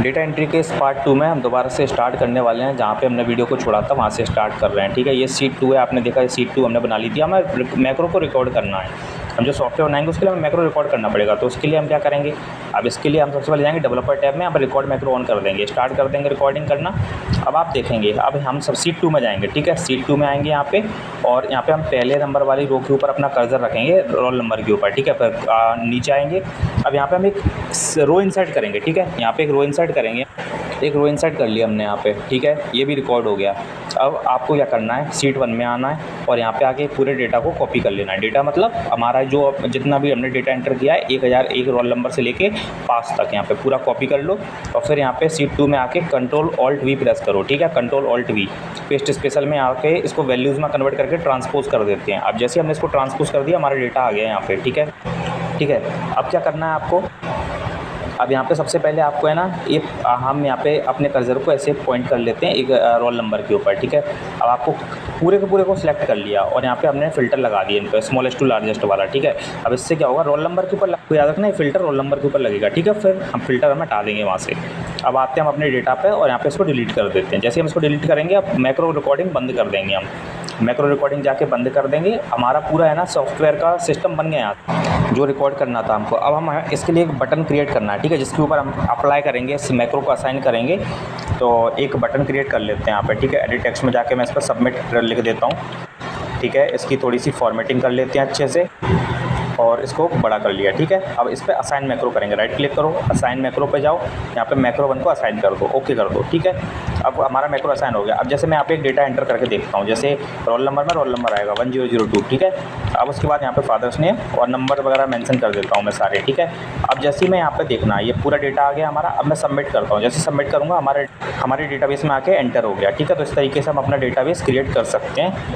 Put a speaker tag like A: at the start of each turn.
A: Data entry के इस part 2 में हम दोबारा से स्टार्ट करने वाले हैं, जहाँ पे हमने वीडियो को छोड़ा था वहाँ से स्टार्ट कर रहे हैं। ठीक है, ये शीट 2 है, आपने देखा ये शीट 2 हमने बना ली थी। हमें मैक्रो को रिकॉर्ड करना है। हम जो सॉफ्टवेयर बनाएंगे उसके लिए हमें मैक्रो रिकॉर्ड करना पड़ेगा। तो उसके लिए हम क्या करेंगे, अब इसके लिए हम सबसे पहले जाएंगे डेवलपर टैब में, यहाँ पर रिकॉर्ड मैक्रो ऑन कर देंगे, स्टार्ट कर देंगे रिकॉर्डिंग करना। अब आप देखेंगे, अब हम सब शीट 2 में जाएंगे। ठीक है, शीट 2 में आएंगे यहाँ पे, और यहाँ पे हम पहले नंबर वाली रो के ऊपर अपना कर्सर रखेंगे, रोल नंबर के ऊपर। ठीक है, फिर नीचे आएंगे। अब यहाँ पे हम एक रो इंसर्ट करेंगे। ठीक है, यहाँ पे एक रो इंसर्ट करेंगे, एक रो इंसर्ट कर लिया हमने यहाँ पे। ठीक है, ये भी रिकॉर्ड हो गया। अब आपको क्या करना है, शीट 1 में आना है और यहाँ पे आके पूरे डेटा को कॉपी कर लेना है। डेटा मतलब हमारा जो जितना भी हमने डेटा एंटर किया है 1001 रोल नंबर से लेके पास तक, यहाँ पे पूरा कॉपी कर लो। और फिर यहाँ पे शीट 2 में आके कंट्रोल ऑल्ट वी प्रेस करो। ठीक है, control alt we, paste special में आके इसको वैल्यूज़ में कन्वर्ट करके ट्रांसपोज कर देते हैं। अब जैसे हमने इसको ट्रांसपोज कर दिया, हमारा डेटा आ गया यहाँ पे। ठीक है, ठीक है, अब क्या करना है आपको, अब यहाँ पे सबसे पहले आपको है ना, ये हम यहाँ पे अपने कर्सर को ऐसे पॉइंट कर लेते हैं एक रोल नंबर के ऊपर। ठीक है, अब आपको पूरे के पूरे को सिलेक्ट कर लिया और यहाँ पे हमने फ़िल्टर लगा दिया इन पर, स्मॉलेस्ट टू लार्जेस्ट वाला। ठीक है, अब इससे क्या होगा, रोल नंबर के ऊपर आपको याद रखना है फ़िल्टर रोल नंबर के ऊपर लगेगा। ठीक है, फिर हम फ़िल्टर हम हटा देंगे वहाँ से। अब आते हैं हम अपने डेटा पे और यहाँ पे इसको डिलीट कर देते हैं। जैसे हम इसको डिलीट करेंगे, अब मैक्रो रिकॉर्डिंग बंद कर देंगे। हम मैक्रो रिकॉर्डिंग जाके बंद कर देंगे। हमारा पूरा है ना सॉफ्टवेयर का सिस्टम बन गया जो रिकॉर्ड करना था हमको। अब हम इसके लिए एक बटन क्रिएट करना है। ठीक है, जिसके ऊपर हम अप्लाई करेंगे, इस मैक्रो को असाइन करेंगे। तो एक बटन क्रिएट कर लेते हैं यहाँ पे। ठीक है, एडिट टेक्स्ट में जाके मैं इस पर सबमिट लिख देता हूँ। ठीक है, इसकी थोड़ी सी फॉर्मेटिंग कर लेते हैं अच्छे से और इसको बड़ा कर लिया। ठीक है, अब इस पर असाइन मैक्रो करेंगे, राइट क्लिक करो, असाइन मैक्रो पे जाओ, यहाँ पे मैक्रो 1 को असाइन कर दो, ओके कर दो। ठीक है, अब हमारा मैक्रो असाइन हो गया। अब जैसे मैं यहाँ पे एक डेटा एंटर करके देखता हूँ, जैसे रोल नंबर में रोल नंबर आएगा 1002। ठीक है, अब उसके बाद यहाँ पे फादर्स नेम और नंबर वगैरह मेंशन कर देता हूँ मैं सारे। ठीक है, अब जैसे ही मैं यहाँ पे देखना, ये पूरा डेटा आ गया हमारा। अब मैं सबमिट करता हूँ, जैसे सबमिट करूँगा हमारे डेटाबेस में आके एंटर हो गया। ठीक है, तो इस तरीके से हम अपना डेटाबेस क्रिएट कर सकते हैं।